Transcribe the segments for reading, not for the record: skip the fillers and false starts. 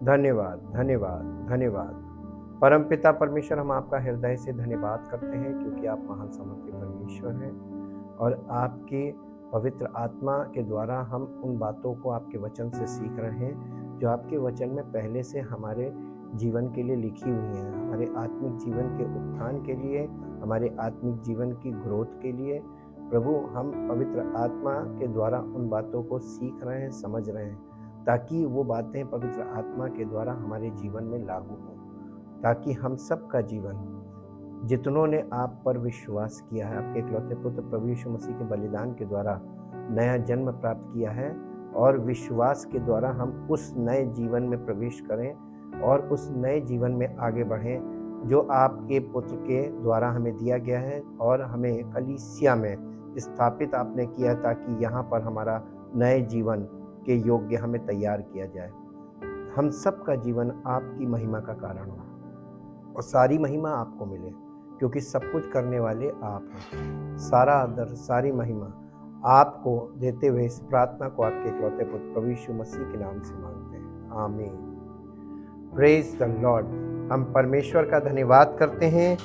धन्यवाद, धन्यवाद, धन्यवाद। परमपिता परमेश्वर, हम आपका हृदय से धन्यवाद करते हैं क्योंकि आप महान सामर्थी परमेश्वर हैं और आपकी पवित्र आत्मा के द्वारा हम उन बातों को आपके वचन से सीख रहे हैं जो आपके वचन में पहले से हमारे जीवन के लिए लिखी हुई हैं, हमारे आत्मिक जीवन के उत्थान के लिए, हमारे आत्मिक जीवन की ग्रोथ के लिए। प्रभु, हम पवित्र आत्मा के द्वारा उन बातों को सीख रहे हैं, समझ रहे हैं, ताकि वो बातें पवित्र आत्मा के द्वारा हमारे जीवन में लागू हों, ताकि हम सब का जीवन, जितनों ने आप पर विश्वास किया है, आपके इकलौते पुत्र प्रभु यीशु मसीह के बलिदान के द्वारा नया जन्म प्राप्त किया है, और विश्वास के द्वारा हम उस नए जीवन में प्रवेश करें और उस नए जीवन में आगे बढ़ें जो आपके पुत्र के द्वारा हमें दिया गया है और हमें कलीसिया में स्थापित आपने किया, ताकि यहाँ पर हमारा नए जीवन के योग्य हमें तैयार किया जाए। हम सब का जीवन आपकी महिमा का कारण हो और सारी महिमा आपको मिले, क्योंकि सब कुछ करने वाले आप हैं। सारा आदर, सारी महिमा आपको देते हुए इस प्रार्थना को आपके इकलौते पुत्र प्रभु यीशु मसीह के नाम से मांगते हैं, आमीन। Praise the Lord. हम परमेश्वर का धन्यवाद करते हैं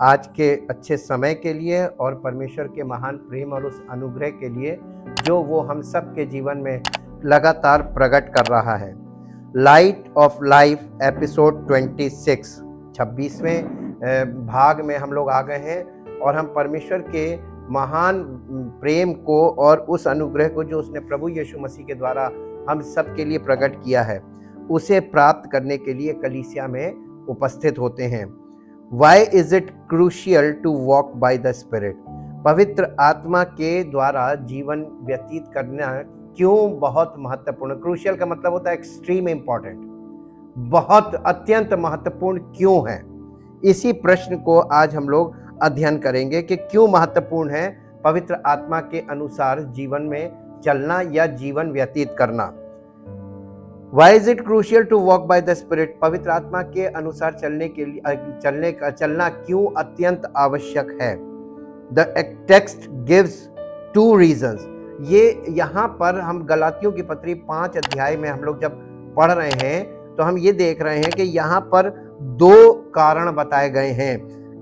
आज के अच्छे समय के लिए और परमेश्वर के महान प्रेम और उस अनुग्रह के लिए जो वो हम सब के जीवन में लगातार प्रकट कर रहा है। लाइट ऑफ लाइफ एपिसोड 26वें भाग में हम लोग आ गए हैं और हम परमेश्वर के महान प्रेम को और उस अनुग्रह को जो उसने प्रभु यीशु मसीह के द्वारा हम सब के लिए प्रकट किया है, उसे प्राप्त करने के लिए कलीसिया में उपस्थित होते हैं। Why is it crucial to walk by the Spirit? पवित्र आत्मा के द्वारा जीवन व्यतीत करना क्यों बहुत महत्वपूर्ण। क्रूशियल का मतलब होता है एक्सट्रीम इम्पॉर्टेंट, बहुत अत्यंत महत्वपूर्ण क्यों है। इसी प्रश्न को आज हम लोग अध्ययन करेंगे कि क्यों महत्वपूर्ण है पवित्र आत्मा के अनुसार जीवन में चलना या जीवन व्यतीत करना। Why is it crucial to walk by the Spirit? पवित्र आत्मा के अनुसार चलने के लिए चलना क्यों अत्यंत आवश्यक है। The text gives 2 reasons. ये यहाँ पर हम गलातियों की पत्री 5 अध्याय में हम लोग जब पढ़ रहे हैं तो हम ये देख रहे हैं कि यहाँ पर 2 कारण बताए गए हैं।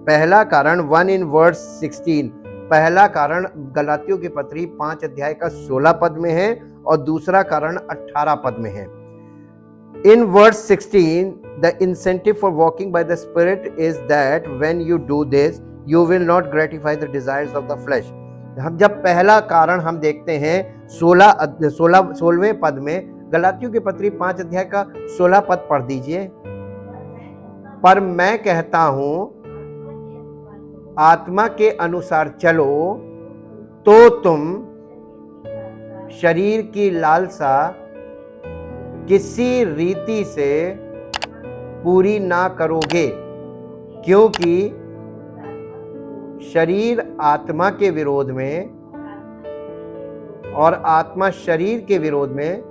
पहला कारण 1 in verse 16, पहला कारण गलातियों की पत्री 5 अध्याय का 16 पद में है और दूसरा कारण 18 पद में है। In verse 16, the incentive for walking by the Spirit is that when you do this, you will not gratify the desires of the flesh. हम जब पहला कारण हम देखते हैं 16वें पद में, गलातियों की पत्री 5 अध्याय का 16 पद पढ़ दीजिए। पर मैं कहता हूं आत्मा के अनुसार चलो तो तुम शरीर की लालसा किसी रीति से पूरी ना करोगे, क्योंकि शरीर आत्मा के विरोध में और आत्मा शरीर के विरोध में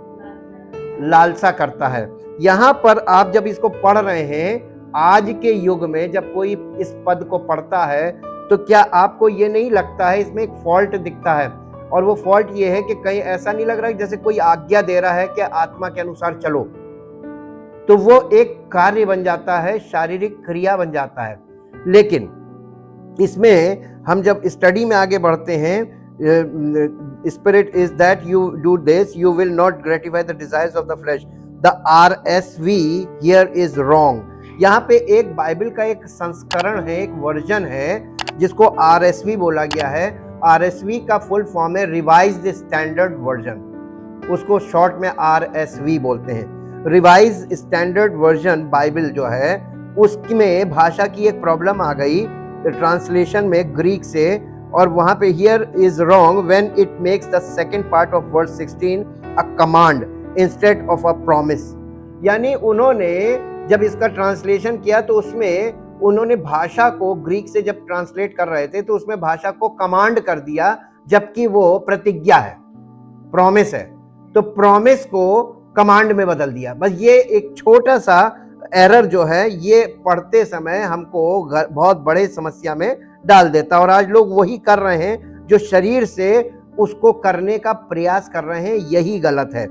लालसा करता है। यहां पर आप जब इसको पढ़ रहे हैं, आज के युग में जब कोई इस पद को पढ़ता है तो क्या आपको ये नहीं लगता है इसमें एक फॉल्ट दिखता है, और वो फॉल्ट ये है कि कहीं ऐसा नहीं लग रहा है जैसे कोई आज्ञा दे रहा है कि आत्मा के अनुसार चलो, तो वो एक कार्य बन जाता है, शारीरिक क्रिया बन जाता है। लेकिन इसमें हम जब स्टडी में आगे बढ़ते हैं, spirit is that you do this you will not gratify the desires of the flesh. The RSV here is wrong. यहाँ पे एक बाइबल का एक संस्करण है, एक वर्जन है जिसको RSV बोला गया है। RSV का फुल फॉर्म है रिवाइज्ड स्टैंडर्ड वर्जन, उसको शॉर्ट में RSV बोलते हैं। रिवाइज्ड स्टैंडर्ड वर्जन बाइबल जो है उसमें भाषा की एक प्रॉब्लम आ गई ट्रांसलेशन में ग्रीक से, और वहां पे here is wrong when it makes the second part of verse 16 a command instead of a promise. यानी उन्होंने जब इसका ट्रांसलेशन किया तो उसमें उन्होंने भाषा को ग्रीक से जब ट्रांसलेट कर रहे थे तो उसमें भाषा को कमांड कर दिया, जबकि वो प्रतिज्ञा है, प्रॉमिस है, तो प्रॉमिस को कमांड में बदल दिया। बस ये एक छोटा सा एरर जो है ये पढ़ते समय हमको बहुत बड़े समस्या में डाल देता, और आज लोग वही कर रहे हैं जो शरीर से उसको करने का प्रयास कर रहे हैं, यही गलत है।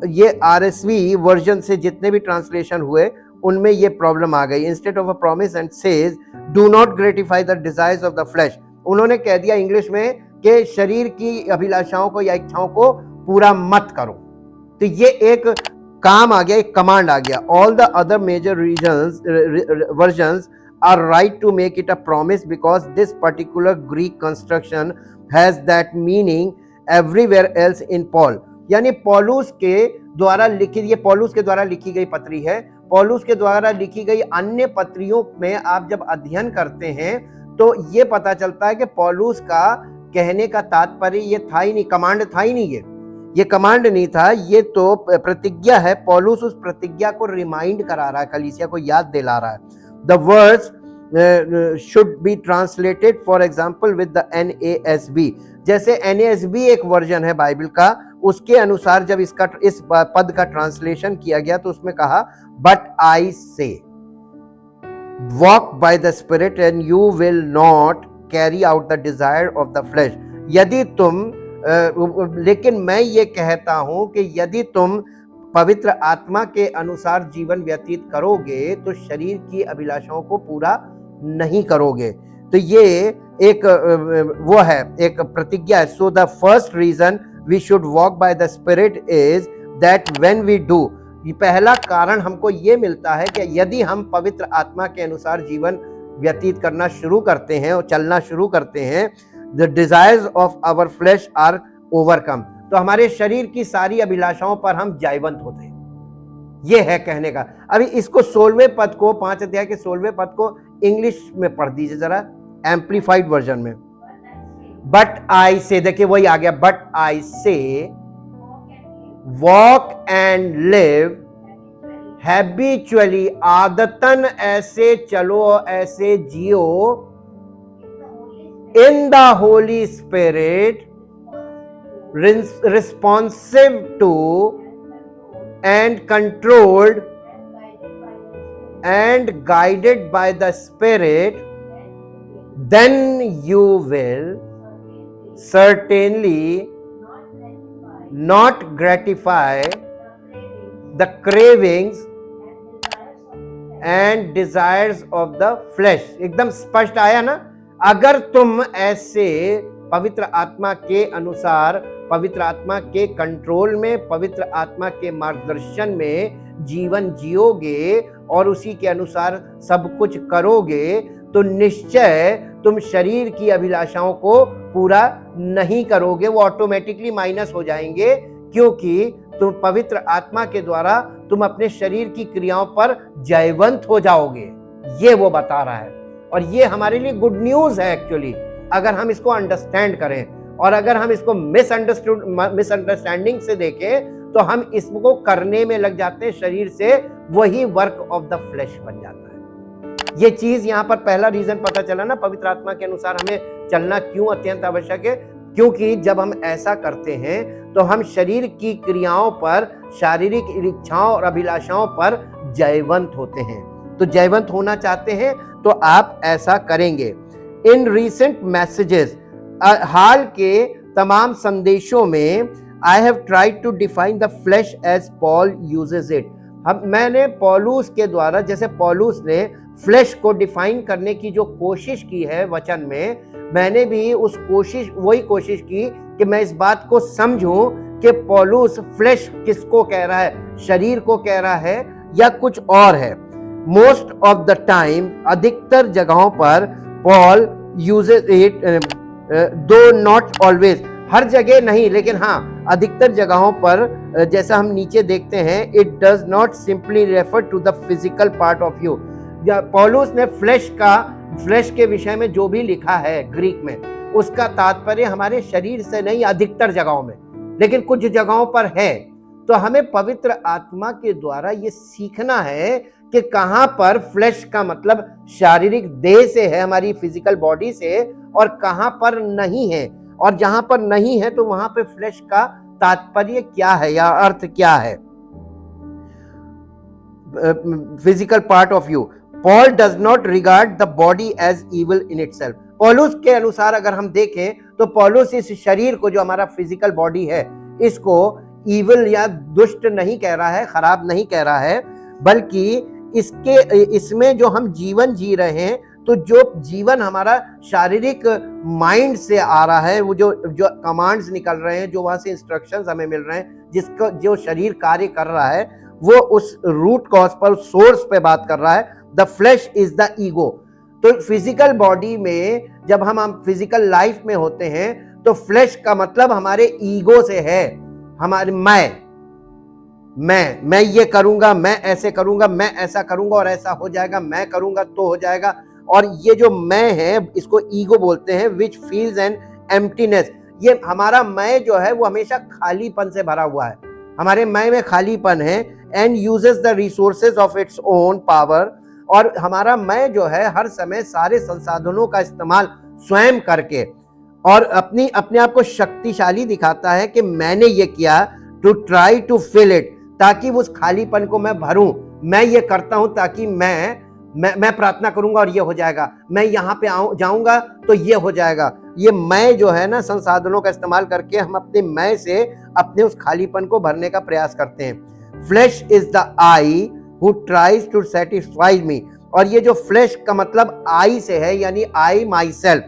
ये RSV वर्जन से जितने भी ट्रांसलेशन हुए उनमें ये प्रॉब्लम आ गई। Instead of a promise and says do not gratify the desires of the flash, उन्होंने कह दिया इंग्लिश में कि शरीर की अभिलाषाओं को या इच्छाओं को पूरा मत करो। तो ये एक काम आ गया, एक कमांड आ गया। All the other major reasons versions are right to make it a promise because this particular Greek construction has that meaning everywhere else in Paul। यानी पौलुस के द्वारा लिखी, ये पौलुस के द्वारा लिखी गई पत्री है। पौलुस के द्वारा लिखी गई अन्य पत्रियों में आप जब अध्ययन करते हैं तो ये पता चलता है कि पौलुस का कहने का तात्पर्य ये था ही नहीं, कमांड था ही नहीं, ये कमांड नहीं था, ये तो प्रतिज्ञा है। पौलुस उस प्रतिज्ञा को रिमाइंड करा रहा है, कलीसिया को याद दिला रहा है। The words should be translated for example with the NASB। जैसे NASB एक वर्जन है बाइबल का, उसके अनुसार जब इस पद का ट्रांसलेशन किया गया तो उसमें कहा but I say walk by the spirit and you will not carry out the desire of the flesh। यदि तुम लेकिन मैं ये कहता हूं कि यदि तुम पवित्र आत्मा के अनुसार जीवन व्यतीत करोगे तो शरीर की अभिलाषाओं को पूरा नहीं करोगे। तो ये एक वो है, एक प्रतिज्ञा है। So the first reason we should walk by the spirit is that when we do, पहला कारण हमको ये मिलता है कि यदि हम पवित्र आत्मा के अनुसार जीवन व्यतीत करना शुरू करते हैं और चलना शुरू करते हैं, the desires of our flesh are overcome, तो हमारे शरीर की सारी अभिलाषाओं पर हम जयवंत होते हैं। ये है कहने का। अभी इसको 16वें पद को, 5 अध्याय के 16वें पद को इंग्लिश में पढ़ दीजिए जरा, एम्प्लीफाइड वर्जन में। बट आई से, देखिए वही आ गया, बट आई से वॉक एंड लिव हैबिचुअली, आदतन ऐसे चलो, ऐसे जियो, in the Holy Spirit, responsive to and controlled and guided by the Spirit, then you will certainly not gratify the cravings and desires of the flesh। एकदम स्पष्ट आया ना। अगर तुम ऐसे पवित्र आत्मा के अनुसार, पवित्र आत्मा के कंट्रोल में, पवित्र आत्मा के मार्गदर्शन में जीवन जियोगे और उसी के अनुसार सब कुछ करोगे तो निश्चय तुम शरीर की अभिलाषाओं को पूरा नहीं करोगे, वो ऑटोमेटिकली माइनस हो जाएंगे, क्योंकि तुम पवित्र आत्मा के द्वारा तुम अपने शरीर की क्रियाओं पर जयवंत हो जाओगे। ये वो बता रहा है और ये हमारे लिए गुड न्यूज है एक्चुअली, अगर हम इसको अंडरस्टैंड करें। और अगर हम इसको मिसअंडरस्टैंडिंग से देखें तो हम इसको करने में लग जाते हैं, शरीर से वही वर्क ऑफ द फ्लैश बन जाता है। ये चीज यहाँ पर पहला रीजन पता चला ना, पवित्र आत्मा के अनुसार हमें चलना क्यों अत्यंत आवश्यक है, क्योंकि जब हम ऐसा करते हैं तो हम शरीर की क्रियाओं पर, शारीरिक इच्छाओं और अभिलाषाओं पर जयवंत होते हैं। तो जयवंत होना चाहते हैं तो आप ऐसा करेंगे। इन रीसेंट मैसेजेस, हाल के तमाम संदेशों में, I have tried to define the flesh as Paul uses it. मैंने पौलुस के द्वारा, जैसे पौलुस ने फ्लैश को डिफाइन करने की जो कोशिश की है वचन में, मैंने भी वही कोशिश की कि मैं इस बात को समझूं कि पौलुस फ्लैश किसको कह रहा है, शरीर को कह रहा है या कुछ और है। मोस्ट ऑफ द टाइम, अधिकतर जगहों पर पॉल यूजेस इट, दो नॉट ऑलवेज, हर जगह नहीं लेकिन हाँ अधिकतर जगहों पर, जैसा हम नीचे देखते हैं, it does not simply refer to the physical part of you. पौलुस ने फ्लैश के विषय में जो भी लिखा है ग्रीक में, उसका तात्पर्य हमारे शरीर से नहीं, अधिकतर जगहों में, लेकिन कुछ जगहों पर है। तो हमें पवित्र आत्मा के द्वारा ये सीखना है कि कहां पर फ्लैश का मतलब शारीरिक देह से है, हमारी फिजिकल बॉडी से, और कहां पर नहीं है, और जहां पर नहीं है तो वहां पे फ्लैश का तात्पर्य क्या है या अर्थ क्या है। Physical part of you, Paul does not regard the body as evil in itself. पौलुस के अनुसार अगर हम देखें तो पौलुस इस शरीर को, जो हमारा फिजिकल बॉडी है, इसको ईविल या दुष्ट नहीं कह रहा है, खराब नहीं कह रहा है, बल्कि इसमें जो हम जीवन जी रहे हैं, तो जो जीवन हमारा शारीरिक माइंड से आ रहा है, वो जो कमांड्स निकल रहे हैं, जो वहां से इंस्ट्रक्शंस हमें मिल रहे हैं, जिसको जो शरीर कार्य कर रहा है, वो उस रूट कॉज पर, सोर्स पे बात कर रहा है। The flesh is the ego. तो फिजिकल बॉडी में जब हम फिजिकल लाइफ में होते हैं, तो फ्लैश का मतलब हमारे ईगो से है, हमारे मैं ये करूंगा, मैं ऐसे करूंगा, मैं ऐसा करूंगा और ऐसा हो जाएगा, मैं करूंगा तो हो जाएगा। और ये जो मैं है, इसको ईगो बोलते हैं, विच फील्स एन एम्प्टीनेस। ये हमारा मैं जो है वो हमेशा खालीपन से भरा हुआ है, हमारे मैं में खालीपन है। And uses the resources of its own power. और हमारा मैं जो है हर समय सारे संसाधनों का इस्तेमाल स्वयं करके और अपने आप को शक्तिशाली दिखाता है कि मैंने ये किया, to try to fill it, ताकि उस खालीपन को मैं भरूं। मैं ये करता हूं ताकि मैं प्रार्थना करूंगा और ये हो जाएगा, मैं यहाँ पे जाऊंगा तो ये हो जाएगा। ये मैं जो है ना, संसाधनों का इस्तेमाल करके हम अपने मैं से अपने उस खालीपन को भरने का प्रयास करते हैं। Flesh is the I who tries to satisfy me. और ये जो फ्लैश का मतलब आई से है, यानी I myself,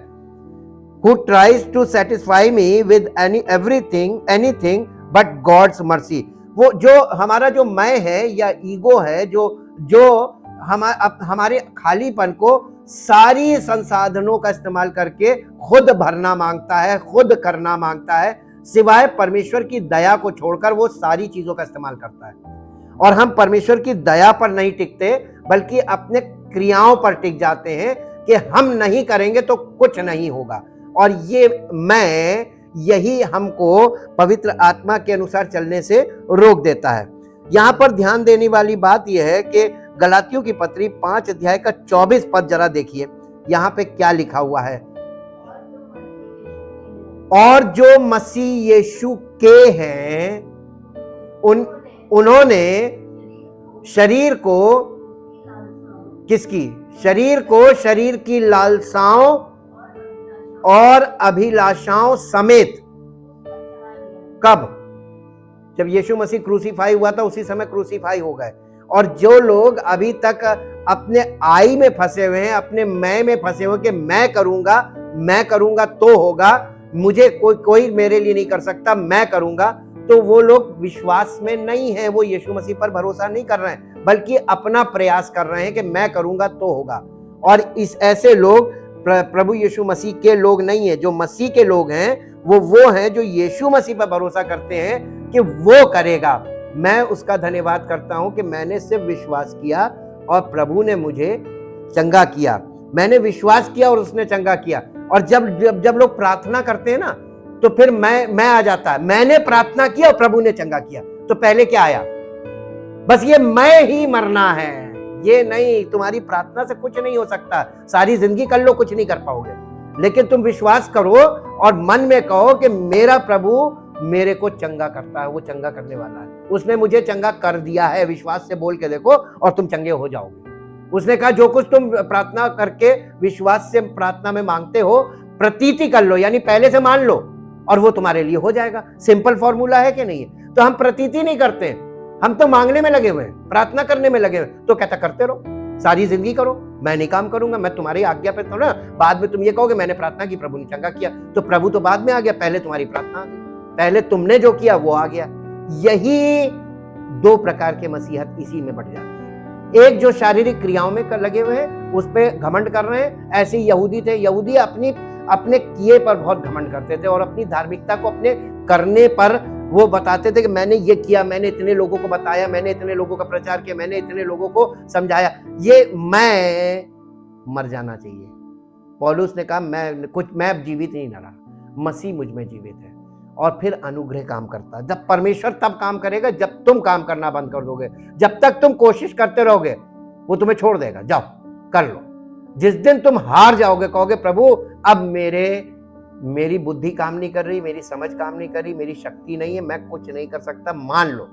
who tries to satisfy me with anything but God's mercy. वो जो हमारा जो मैं है या ईगो है, जो हमारे खालीपन को सारी संसाधनों का इस्तेमाल करके खुद भरना मांगता है, खुद करना मांगता है, सिवाय परमेश्वर की दया को छोड़कर वो सारी चीजों का इस्तेमाल करता है। और हम परमेश्वर की दया पर नहीं टिकते, बल्कि अपने क्रियाओं पर टिक जाते हैं कि हम नहीं करेंगे तो कुछ नहीं होगा। और ये मैं, यही हमको पवित्र आत्मा के अनुसार चलने से रोक देता है। यहां पर ध्यान देने वाली बात यह है कि गलातियों की पत्री 5 अध्याय का 24 पद जरा देखिए, यहां पे क्या लिखा हुआ है। और जो मसीह यीशु के हैं, उन्होंने शरीर को किसकी? शरीर को शरीर की लालसाओं और अभिलाषाओं समेत। कब? जब यीशु मसीह क्रूसीफाई हुआ था, उसी समय क्रूसीफाई हो गए। और जो लोग अभी तक अपने आई में फंसे हुए हैं, अपने मैं में फंसे हुए कि मैं करूंगा तो होगा, मुझे कोई मेरे लिए नहीं कर सकता, मैं करूंगा, तो वो लोग विश्वास में नहीं है, वो यीशु मसीह पर भरोसा नहीं कर रहे हैं, बल्कि अपना प्रयास कर रहे हैं कि मैं करूंगा तो होगा। और ऐसे लोग प्रभु यीशु मसीह के लोग नहीं है। जो मसीह के लोग हैं वो हैं जो यीशु मसीह पर भरोसा करते हैं कि वो करेगा। मैं उसका धन्यवाद करता हूं कि मैंने सिर्फ विश्वास किया और प्रभु ने मुझे चंगा किया। मैंने विश्वास किया और उसने चंगा किया। और जब लोग प्रार्थना करते हैं ना, तो फिर मैं आ जाता है। मैंने प्रार्थना किया और प्रभु ने चंगा किया, तो पहले क्या आया? बस ये मैं ही मरना है। ये नहीं, तुम्हारी प्रार्थना से कुछ नहीं हो सकता। सारी जिंदगी कर लो, कुछ नहीं कर पाओगे। लेकिन तुम विश्वास करो और मन में कहो कि मेरा प्रभु मेरे को चंगा करता है, वो चंगा करने वाला है, उसने मुझे चंगा कर दिया है। विश्वास से बोल के देखो और तुम चंगे हो जाओगे। उसने कहा जो कुछ तुम प्रार्थना करके विश्वास से प्रार्थना में मांगते हो, प्रतीति कर लो, यानी पहले से मान लो और वो तुम्हारे लिए हो जाएगा। सिंपल फॉर्मूला है कि नहीं है? तो हम प्रतीति नहीं करते, हम तो मांगने में लगे हुए हैं, प्रार्थना करने में लगे हुए। तो कहता करते रहो, सारी जिंदगी करो, मैं नहीं काम करूंगा, मैं तुम्हारी आज्ञा पे थोड़ा। बाद में तुम ये कहोगे मैंने प्रार्थना की, प्रभु ने चंगा किया, तो प्रभु तो बाद में आ गया, पहले तुम्हारी प्रार्थना आ गई, पहले तुमने जो किया वो आ गया। यही दो प्रकार के मसीहत इसी में बट जाती है। एक जो शारीरिक क्रियाओं में लगे हुए हैं, उस पे घमंड कर रहे हैं। ऐसे यहूदी थे, यहूदी अपने किए पर बहुत घमंड करते थे और अपनी धार्मिकता को अपने करने पर वो बताते थे कि मैंने ये किया, मैंने इतने लोगों को बताया, मैंने इतने लोगों का प्रचार किया, मैंने इतने लोगों को समझाया। ये मैं मर जाना चाहिए। पौलुस ने कहा मैं अब जीवित नहीं रहा, मसीह मुझ में जीवित है। और फिर अनुग्रह काम करता है। जब परमेश्वर तब काम करेगा जब तुम काम करना बंद कर दोगे। जब तक तुम कोशिश करते रहोगे वो तुम्हें छोड़ देगा, जाओ कर लो। जिस दिन तुम हार जाओगे, कहोगे प्रभु अब मेरी बुद्धि काम नहीं कर रही, मेरी समझ काम नहीं कर रही, मेरी शक्ति नहीं है, मैं कुछ नहीं कर सकता, मान लो,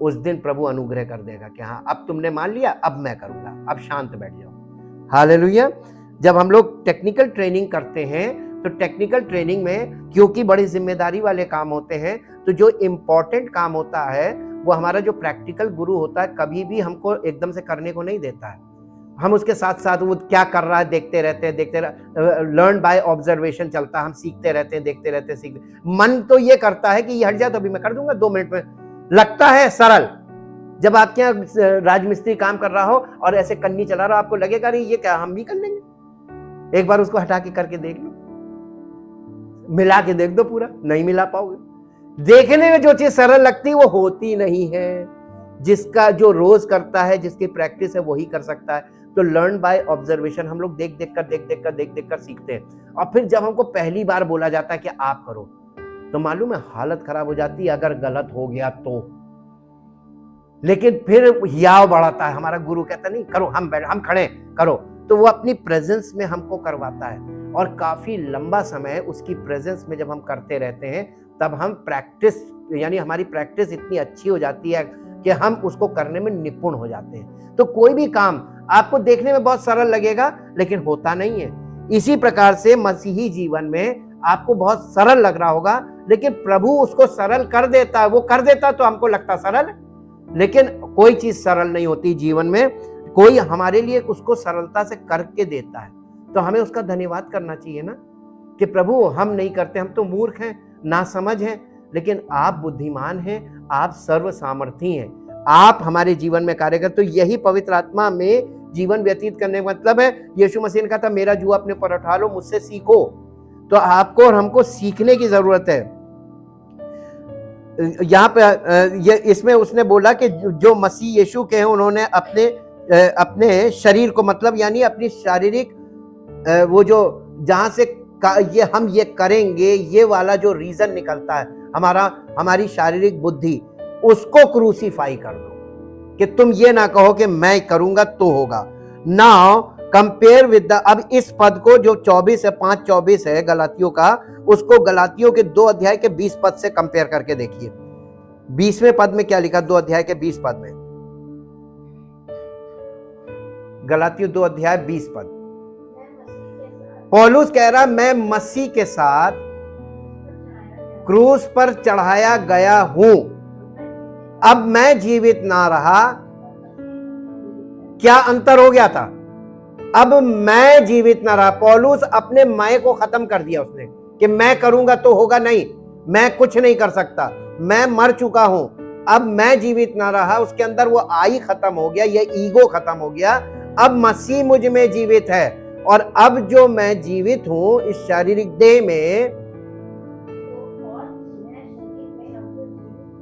उस दिन प्रभु अनुग्रह कर देगा कि हाँ अब तुमने मान लिया, अब मैं करूंगा, अब शांत बैठ जाओ। हालेलुया। जब हम लोग टेक्निकल ट्रेनिंग करते हैं तो टेक्निकल ट्रेनिंग में क्योंकि बड़ी जिम्मेदारी वाले काम होते हैं, तो जो इम्पोर्टेंट काम होता है वो हमारा जो प्रैक्टिकल गुरु होता है कभी भी हमको एकदम से करने को नहीं देता है। हम उसके साथ साथ वो क्या कर रहा है देखते रहते हैं, लर्न बाय ऑब्जर्वेशन चलता है, हम सीखते रहते हैं, देखते रहते हैं, सीखते। मन तो ये करता है कि ये हट जाए तो अभी मैं कर दूंगा 2 मिनट में, लगता है सरल। जब आपके यहाँ राजमिस्त्री काम कर रहा हो और ऐसे कन्नी चला रहा हो, आपको लगेगा नहीं ये क्या, हम भी कर लेंगे। एक बार उसको हटा के करके देख लो, मिला के देख दो, पूरा नहीं मिला पाओगे। देखने में जो चीज सरल लगती वो होती नहीं है। जिसका जो रोज करता है, जिसकी प्रैक्टिस है, वही कर सकता है। तो लर्न बाय ऑब्जर्वेशन, हम लोग देख देख कर सीखते हैं। और फिर जब हमको पहली बार बोला जाता है कि आप करो, तो मालूम है हालत खराब हो जाती है अगर गलत हो गया तो। लेकिन फिर हियाव बढ़ाता है, हमारा गुरु कहता नहीं करो, हम खड़े करो, तो वो अपनी प्रेजेंस में हमको करवाता है। और काफी लंबा समय उसकी प्रेजेंस में जब हम करते रहते हैं, तब हम प्रैक्टिस, यानी हमारी प्रैक्टिस इतनी अच्छी हो जाती है कि हम उसको करने में निपुण हो जाते हैं। तो कोई भी काम आपको देखने में बहुत सरल लगेगा, लेकिन होता नहीं है। इसी प्रकार से मसीही जीवन में आपको बहुत सरल लग रहा होगा, लेकिन प्रभु उसको सरल कर देता है। वो कर देता तो हमको लगता सरल है, लेकिन कोई चीज सरल नहीं होती जीवन में। कोई हमारे लिए उसको सरलता से करके देता है, तो हमें उसका धन्यवाद करना चाहिए ना, कि प्रभु हम नहीं करते, हम तो मूर्ख हैं, नासमझ हैं, लेकिन आप बुद्धिमान हैं, आप सर्व सामर्थी हैं, आप हमारे जीवन में कार्य कर। तो यही पवित्र आत्मा में जीवन व्यतीत करने का मतलब है। यीशु मसीह ने कहा था मेरा जुआ अपने ऊपर उठा लो, मुझसे सीखो। तो आपको और हमको सीखने की जरूरत है। यहाँ पे इसमें उसने बोला कि जो मसीह यीशु के हैं, उन्होंने अपने शरीर को, मतलब यानी अपनी शारीरिक वो जो जहां से ये हम ये करेंगे, ये वाला जो रीजन निकलता है हमारी शारीरिक बुद्धि, उसको क्रूसीफाई कर दो कि तुम ये ना कहो कि मैं करूंगा तो होगा। नाउ कंपेयर विद द, अब इस पद को जो 24 है, 5:24 है गलातियों का, उसको गलातियों के 2 अध्याय के 20 पद से कंपेयर करके देखिए। 20वें पद में क्या लिखा, 2 अध्याय के 20 पद में, गलातियों 2 अध्याय 20 पद। पौलुस कह रहा मैं मसीह के साथ क्रूस पर चढ़ाया गया हूं, अब मैं जीवित ना रहा। क्या अंतर हो गया था? अब मैं जीवित ना रहा। पौलुस अपने मैं को खत्म कर दिया उसने, कि मैं करूंगा तो होगा, नहीं, मैं कुछ नहीं कर सकता, मैं मर चुका हूं, अब मैं जीवित ना रहा। उसके अंदर वो आई खत्म हो गया, ये ईगो खत्म हो गया। अब मसीह मुझ में जीवित है, और अब जो मैं जीवित हूं इस शारीरिक देह में,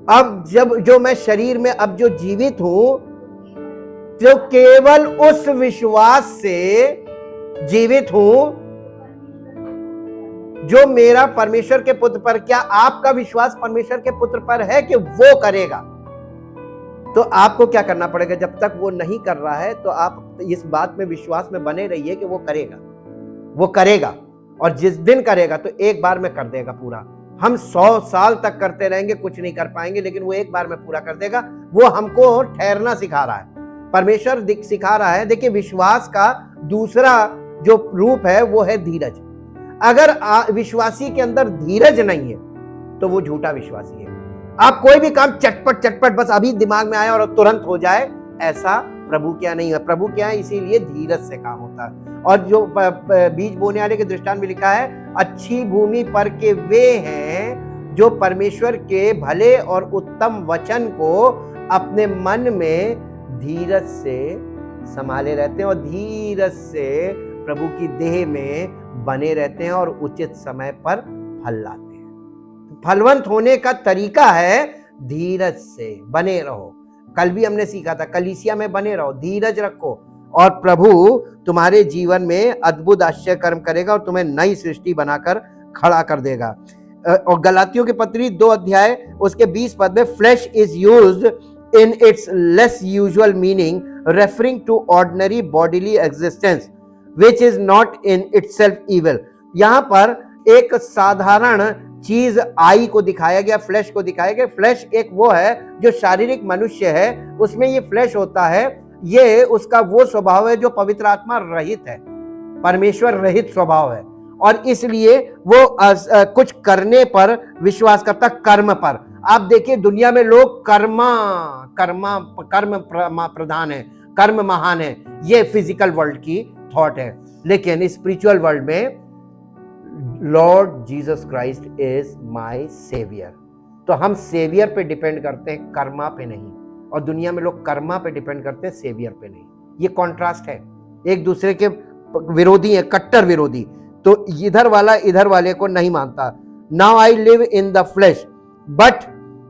अब जब जो मैं शरीर में अब जो जीवित हूं, तो केवल उस विश्वास से जीवित हूं जो मेरा परमेश्वर के पुत्र पर। क्या आपका विश्वास परमेश्वर के पुत्र पर है कि वो करेगा? तो आपको क्या करना पड़ेगा? जब तक वो नहीं कर रहा है तो आप इस बात में विश्वास में बने रहिए कि वो करेगा, वो करेगा, और जिस दिन करेगा तो एक बार में कर देगा पूरा। हम 100 साल तक करते रहेंगे, कुछ नहीं कर पाएंगे, लेकिन वो एक बार में पूरा कर देगा। वो हमको ठहरना सिखा रहा है, परमेश्वर सिखा रहा है। देखिए, विश्वास का दूसरा जो रूप है वो है धीरज। अगर विश्वासी के अंदर धीरज नहीं है तो वो झूठा विश्वासी है। आप कोई भी काम चटपट बस अभी दिमाग में आया और तुरंत हो जाए, ऐसा प्रभु क्या नहीं है। प्रभु क्या है, इसीलिए धीरज से काम होता है। और जो बीज बोने वाले के दृष्टांत में लिखा है, अच्छी भूमि पर के वे हैं जो परमेश्वर के भले और उत्तम वचन को अपने मन में धीरज से संभाले रहते हैं, और धीरज से प्रभु की देह में बने रहते हैं, और उचित समय पर फल लाते हैं। फलवंत होने का तरीका है धीरज से बने रहो। कल भी हमने सीखा था, कलीसिया में बने रहो, धीरज रखो, और प्रभु तुम्हारे जीवन में अद्भुत आश्चर्य कर्म करेगा और तुम्हें नई सृष्टि बनाकर खड़ा कर देगा। और गलातियों की पत्री 2 अध्याय उसके 20 पद में, flash is used in its less usual meaning, referring to ordinary bodily existence which is not in itself evil। यहां पर एक साधारण चीज आई को दिखाया गया, फ्लैश को दिखाया गया। फ्लैश एक वो है जो शारीरिक मनुष्य है, उसमें ये फ्लैश होता है, ये उसका वो स्वभाव है जो पवित्र आत्मा रहित है, परमेश्वर रहित स्वभाव है। और इसलिए वो कुछ करने पर विश्वास करता, कर्म पर। आप देखिए दुनिया में लोग कर्म प्रधान है, कर्म महान है, ये फिजिकल वर्ल्ड की थॉट है। लेकिन स्पिरिचुअल वर्ल्ड में Lord Jesus Christ is my saviour. तो हम सेवियर पे डिपेंड करते हैं, कर्मा पे नहीं। और दुनिया में लोग कर्मा पे डिपेंड करते हैं, सेवियर पे नहीं। ये कॉन्ट्रास्ट है, एक दूसरे के विरोधी है, कट्टर विरोधी। तो इधर वाला इधर वाले को नहीं मानता। Now I live in the flesh, but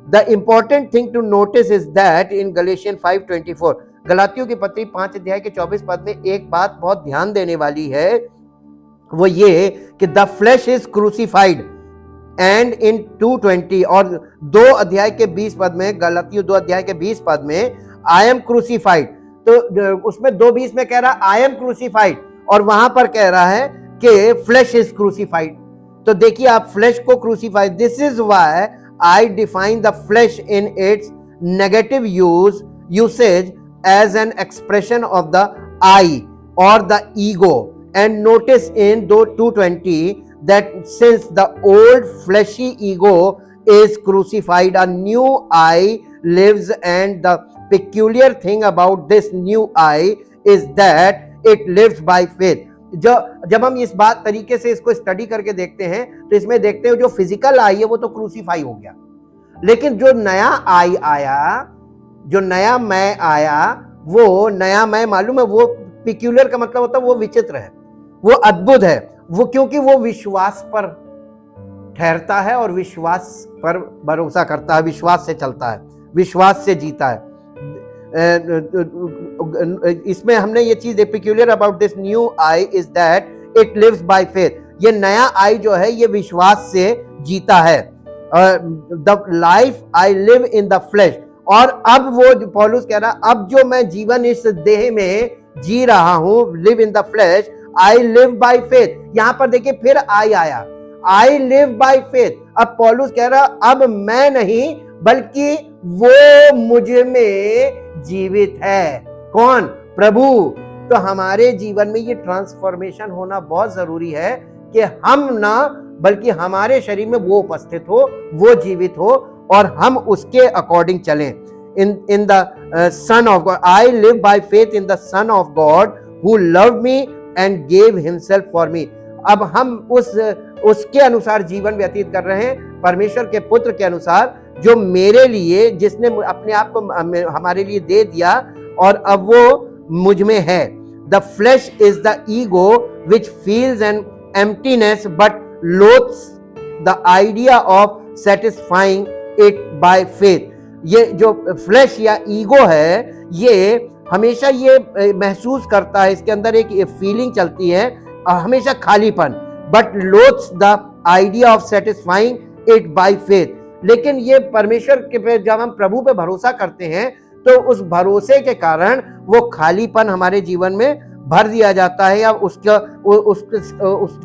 the important thing to notice is that in Galatians 5:24, गलातियों की पत्री 5 अध्याय के 24 पद में एक बात बहुत ध्यान देने वाली है, वो ये कि the flesh is crucified. And in 2:20 और 2 अध्याय के 20 पद में, गलातियों 2 अध्याय के 20 पद में आई एम क्रूसिफाइड। तो उसमें 2:20 में कह रहा आई एम क्रूसिफाइड, और वहां पर कह रहा है कि फ्लेश इज क्रूसिफाइड। तो देखिए आप फ्लेश को crucified, this is why I define the flesh in its negative usage as an expression of the I और the ego. And notice in 2:20 that since the old fleshy ego is crucified, a new I lives, and the peculiar thing about this new I is that it lives by faith. जब हम इस बात तरीके से इसको study करके देखते हैं तो इसमें देखते हैं जो फिजिकल आई है वो तो क्रूसीफाई हो गया, लेकिन जो नया आई आया, जो नया मैं आया, वो नया मैं मालूम है, वो पिक्यूलियर का मतलब होता है वो विचित्र है, वो अद्भुत है, वो क्योंकि वो विश्वास पर ठहरता है और विश्वास पर भरोसा करता है, विश्वास से चलता है, विश्वास से जीता है। इसमें हमने ये चीज peculiar about this new I is that it lives by faith. ये नया आई जो है ये विश्वास से जीता है। The life I live in the flesh, और अब वो पौलुस कह रहा अब जो मैं जीवन इस देह में जी रहा हूं, live in the flesh, I live by faith. यहां पर देखिए फिर आई आया, आई लिव बाय फेथ। अब पौलुस कह रहा अब मैं नहीं बल्कि वो मुझ में जीवित है। कौन? प्रभु। तो हमारे जीवन में ये ट्रांसफॉर्मेशन होना बहुत जरूरी है कि हम ना बल्कि हमारे शरीर में वो उपस्थित हो, वो जीवित हो और हम उसके अकॉर्डिंग चलें। In the son of God, I live by faith in the son of God who loved me and gave himself for me. अब हम उसके अनुसार जीवन व्यतीत कर रहे हैं, परमेश्वर के पुत्र के अनुसार, जो मेरे लिए, जिसने अपने आप को हमारे लिए दे दिया और अब वो मुझ में है। The flesh is the ego which feels an emptiness but loathes the idea of satisfying it by faith. ये जो फ्लेश या ईगो है ये हमेशा ये महसूस करता है, इसके अंदर एक फीलिंग चलती है हमेशा खालीपन, but loathes the idea of satisfying it by faith. लेकिन ये परमेश्वर के पे जब हम प्रभु पे भरोसा करते हैं तो उस भरोसे के कारण वो खालीपन हमारे जीवन में भर दिया जाता है, या उस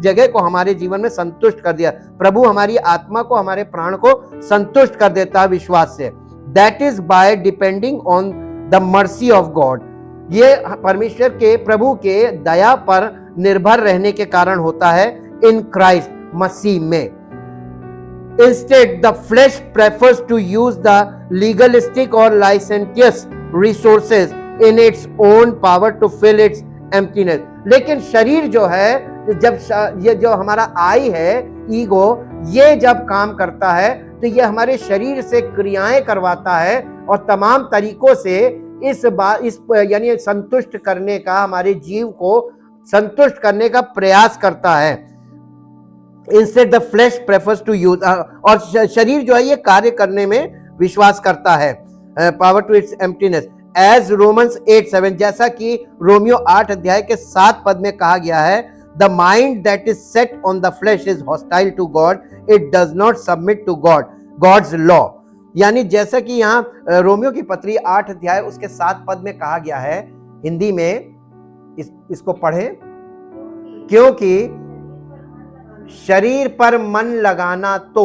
जगह को हमारे जीवन में संतुष्ट कर दिया। प्रभु हमारी आत्मा को, हमारे प्राण को संतुष्ट कर देता है विश्वास से। That is by depending on the mercy of God. ये परमेश्वर के, प्रभु के दया पर निर्भर रहने के कारण होता है, इन क्राइस्ट मसीह में। Instead, the flesh prefers to use the legalistic or licentious resources in its own power to fill its emptiness. लेकिन शरीर जो है, जब ये जो हमारा आई है, ईगो, ये जब काम करता है तो ये हमारे शरीर से क्रियाएं करवाता है और तमाम तरीकों से इस यानी संतुष्ट करने का, हमारे जीव को संतुष्ट करने का प्रयास करता है। Instead the flesh prefers to use, और शरीर जो है ये कार्य करने में विश्वास करता है, power to its emptiness, as Romans 8:7, जैसा कि रोमियो 8 अध्याय के 7 पद में कहा गया है, the mind that is set on the flesh is hostile to God, it does not submit to God's law। यानी जैसा कि यहाँ रोमियो की पत्री 8 अध्याय उसके 7 पद में कहा गया है, हिंदी में इसको पढ़ें, क्योंकि शरीर पर मन लगाना तो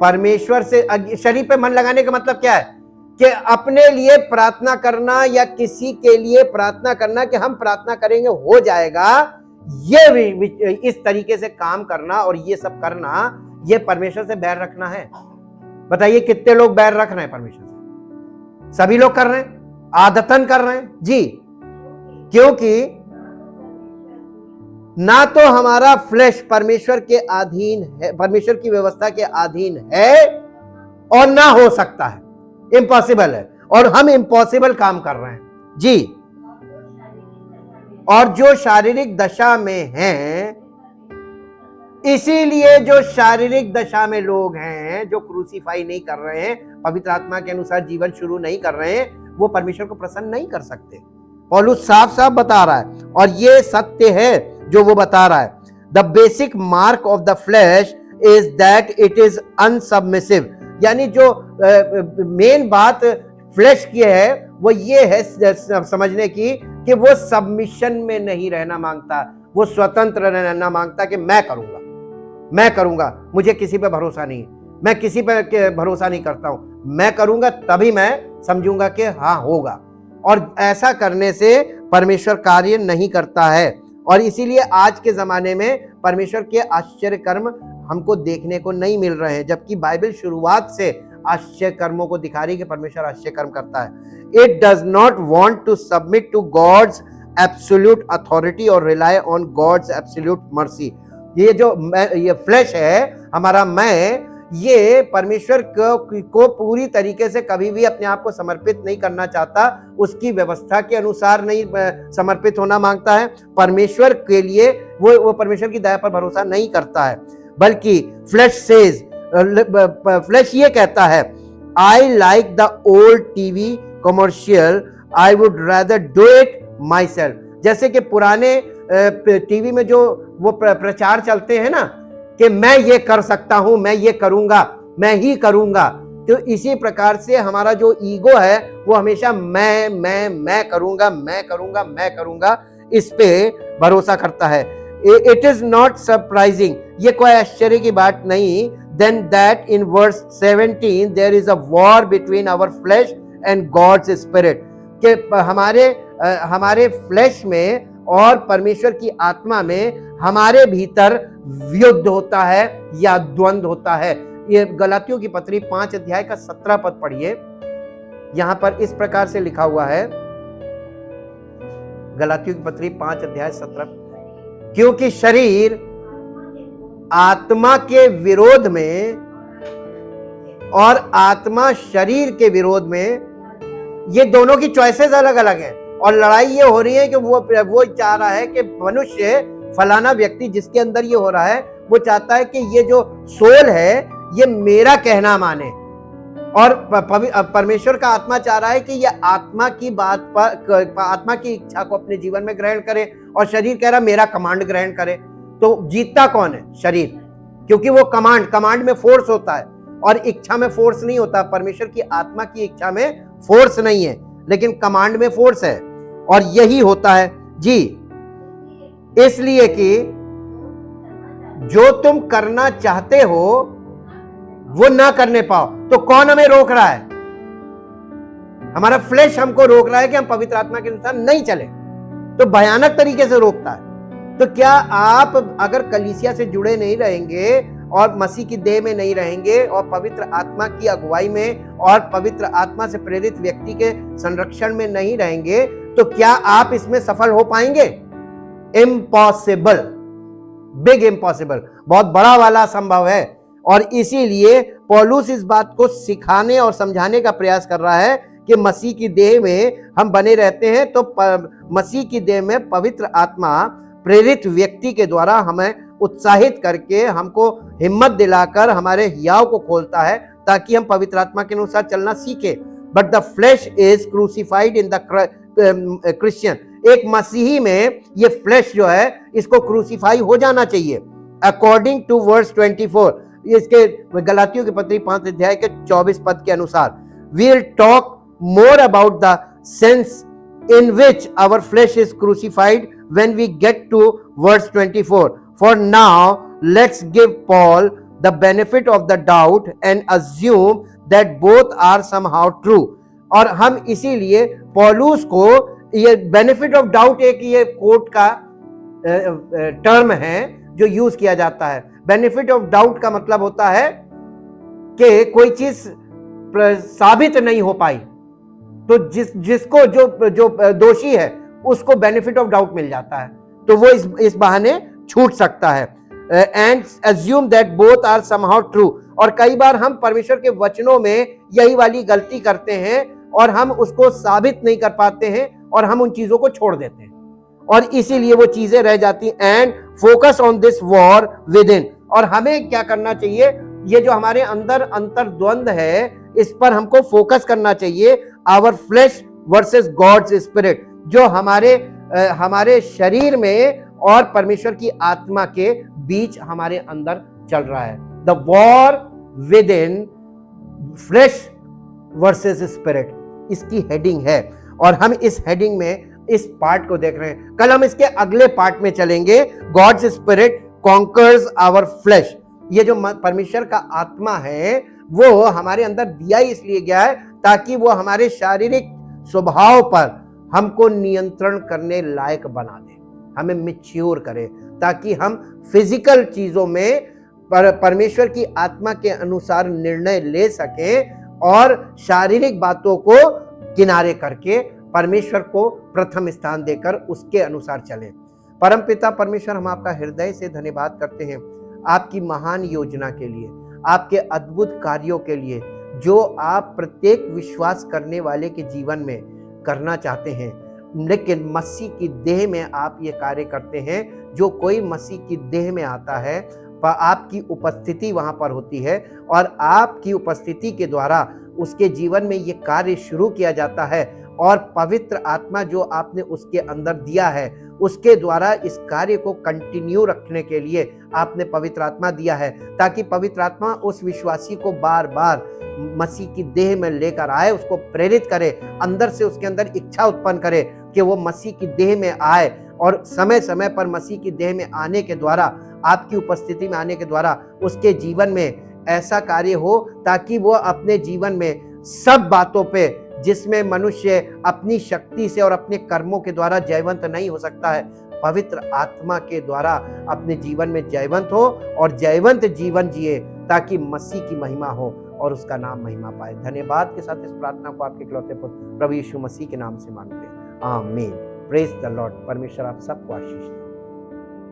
परमेश्वर से, शरीर पर मन लगाने का मतलब क्या है कि अपने लिए प्रार्थना करना या किसी के लिए प्रार्थना करना कि हम प्रार्थना करेंगे हो जाएगा, ये इस तरीके से काम करना और ये सब करना, ये परमेश्वर से बैर रखना है। बताइए कितने लोग बैर रख रहे हैं परमेश्वर से? सभी लोग कर रहे हैं, आदतन कर रहे हैं जी, क्योंकि ना तो हमारा फ्लैश परमेश्वर के अधीन है, परमेश्वर की व्यवस्था के अधीन है, और ना हो सकता है, इम्पॉसिबल है, और हम इम्पॉसिबल काम कर रहे हैं जी। और जो शारीरिक दशा में हैं, इसीलिए जो शारीरिक दशा में लोग हैं, जो क्रूसीफाई नहीं कर रहे हैं, पवित्र आत्मा के अनुसार जीवन शुरू नहीं कर रहे हैं, वो परमेश्वर को प्रसन्न नहीं कर सकते। पौलुस साफ साफ बता रहा है, और ये सत्य है जो वो बता रहा है। The basic mark of the flesh is that it is unsubmissive, यानी जो मेन बात फ्लैश की है वो ये है समझने की कि वो सबमिशन में नहीं रहना मांगता, वो स्वतंत्र रहना मांगता कि मैं करूंगा, मुझे किसी पे भरोसा नहीं, मैं किसी पे भरोसा नहीं करता हूं, मैं करूंगा तभी मैं समझूंगा कि हाँ होगा। और ऐसा करने से परमेश्वर कार्य नहीं करता है, और इसीलिए आज के जमाने में परमेश्वर के आश्चर्य कर्म हमको देखने को नहीं मिल रहे हैं, जबकि बाइबल शुरुआत से आश्चर्य कर्मों को दिखा रही है कि परमेश्वर आश्चर्य कर्म करता है। It does not want to submit to God's absolute authority और rely on God's absolute mercy. ये फ्लैश है हमारा मैं, ये परमेश्वर को पूरी तरीके से कभी भी अपने आप को समर्पित नहीं करना चाहता, उसकी व्यवस्था के अनुसार नहीं समर्पित होना मांगता है। परमेश्वर के लिए वो परमेश्वर की दया पर भरोसा नहीं करता है, बल्कि फ्लैश ये कहता है, I like the old TV commercial, I would rather do it my self. जैसे कि पुराने टीवी में जो वो प्रचार चलते हैं ना कि मैं ये कर सकता हूं, मैं ये करूंगा, मैं ही करूंगा, तो इसी प्रकार से हमारा जो ईगो है वो हमेशा मैं करूंगा इस पे भरोसा करता है। इट इज नॉट सरप्राइजिंग, ये कोई आश्चर्य की बात नहीं, then that in verse 17 there is a war between our flesh and God's spirit, कि हमारे फ्लैश में और परमेश्वर की आत्मा में हमारे भीतर युद्ध होता है या द्वंद्व होता है। ये गलातियों की पत्री 5 अध्याय का 17 पद पढ़िए, यहां पर इस प्रकार से लिखा हुआ है, गलातियों की पत्री 5 अध्याय 17, क्योंकि शरीर आत्मा के विरोध में और आत्मा शरीर के विरोध में, ये दोनों की चॉइसेस अलग अलग हैं, और लड़ाई ये हो रही है कि वो चाह रहा है कि मनुष्य, फलाना व्यक्ति जिसके अंदर ये हो रहा है, वो चाहता है कि ये जो सोल है ये मेरा कहना माने, और परमेश्वर का आत्मा चाह रहा है कि ये आत्मा की बात पर, आत्मा की इच्छा को अपने जीवन में ग्रहण करे, और शरीर कह रहा मेरा कमांड ग्रहण करे। तो जीतता कौन है? शरीर, क्योंकि वो कमांड में फोर्स होता है और इच्छा में फोर्स नहीं होता। परमेश्वर की आत्मा की इच्छा में फोर्स नहीं है, लेकिन कमांड में फोर्स है, और यही होता है जी। इसलिए कि जो तुम करना चाहते हो वो ना करने पाओ, तो कौन हमें रोक रहा है? हमारा फ्लैश हमको रोक रहा है कि हम पवित्र आत्मा के अनुसार नहीं चले, तो भयानक तरीके से रोकता है। तो क्या आप अगर कलीसिया से जुड़े नहीं रहेंगे और मसीह की देह में नहीं रहेंगे और पवित्र आत्मा की अगुवाई में और पवित्र आत्मा से प्रेरित व्यक्ति के संरक्षण में नहीं रहेंगे, तो क्या आप इसमें सफल हो पाएंगे? इम्पॉसिबल, बिग इम्पॉसिबल, बहुत बड़ा वाला संभव है। और इसीलिए पौलुस इस बात को सिखाने और समझाने का प्रयास कर रहा है कि मसीह की देह में हम बने रहते हैं, तो मसीह की देह में पवित्र आत्मा प्रेरित व्यक्ति के द्वारा हमें उत्साहित करके, हमको हिम्मत दिलाकर हमारे हियाव को खोलता है, ताकि हम पवित्र आत्मा के अनुसार चलना सीखे। But the flesh is crucified in the Christian, एक मसीही में ये फ्लैश जो है इसको क्रूसिफाई हो जाना चाहिए, अकॉर्डिंग टू वर्स 24, इसके गलातियों की पत्री 5 अध्याय के 24 पद के अनुसार। We will talk more about the sense in which our flesh is crucified when we get to verse 24. For now, let's give Paul the benefit of the doubt and assume that both are somehow true. और हम इसीलिए पौलुस को ये benefit of doubt, एक ये court का term है जो यूज किया जाता है। बेनिफिट ऑफ डाउट का मतलब होता है कि कोई चीज साबित नहीं हो पाई, तो जिसको जो दोषी है उसको बेनिफिट ऑफ डाउट मिल जाता है, तो वो इस बहाने छूट सकता है। And assume that both are somehow true. और कई बार हम परमेश्वर के वचनों में यही वाली गलती करते हैं और हम उसको साबित नहीं कर पाते हैं और हम उन चीजों को छोड़ देते हैं और इसीलिए वो चीजें रह जाती। And focus on this war with in. और हमें क्या करना चाहिए, ये जो हमारे अंदर अंतर्द्वंद है इस पर हमको फोकस करना चाहिए। Our flesh versus God's spirit, जो हमारे शरीर में और परमेश्वर की आत्मा के बीच हमारे अंदर चल रहा है। The war within, flesh versus spirit, इसकी हेडिंग है और हम इस हेडिंग में इस पार्ट को देख रहे हैं। कल हम इसके अगले पार्ट में चलेंगे, God's spirit conquers our flesh. ये जो परमेश्वर का आत्मा है वो हमारे अंदर दिया ही इसलिए गया है ताकि वो हमारे शारीरिक स्वभाव पर हमको नियंत्रण करने लायक बना दे, हमें मैच्योर करे, ताकि हम फिजिकल चीजों में परमेश्वर की आत्मा के अनुसार निर्णय ले सकें और शारीरिक बातों को किनारे करके परमेश्वर को प्रथम स्थान देकर उसके अनुसार चलें। परमपिता परमेश्वर, हम आपका हृदय से धन्यवाद करते हैं आपकी महान योजना के लिए, आपके अद्भुत कार्यों के लिए जो आप प्रत्येक विश्वास करने वाले के जीवन में करना चाहते हैं। लेकिन मसीह की देह में आप ये कार्य करते हैं। जो कोई मसीह की देह में आता है आपकी उपस्थिति वहां पर होती है और आपकी उपस्थिति के द्वारा उसके जीवन में ये कार्य शुरू किया जाता है और पवित्र आत्मा जो आपने उसके अंदर दिया है उसके द्वारा इस कार्य को कंटिन्यू रखने के लिए आपने पवित्र आत्मा दिया है, ताकि पवित्र आत्मा उस विश्वासी को बार बार मसीह की देह में लेकर आए, उसको प्रेरित करे, अंदर से उसके अंदर इच्छा उत्पन्न करे कि वो मसीह की देह में आए और समय समय पर मसीह की देह में आने के द्वारा, आपकी उपस्थिति में आने के द्वारा उसके जीवन में ऐसा कार्य हो ताकि वो अपने जीवन में सब बातों पे, जिसमें मनुष्य अपनी शक्ति से और अपने कर्मों के द्वारा जयवंत नहीं हो सकता है, पवित्र आत्मा के द्वारा अपने जीवन में जयवंत हो और जयवंत जीवन जिए, ताकि मसीह की महिमा हो और उसका नाम महिमा पाए। धन्यवाद के साथ इस प्रार्थना को आपके इकलौते पुत्र प्रभु यीशु मसीह के नाम से मांगते हैं, आमीन। Praise the Lord. परमेश्वर आप सबको आशीष दे।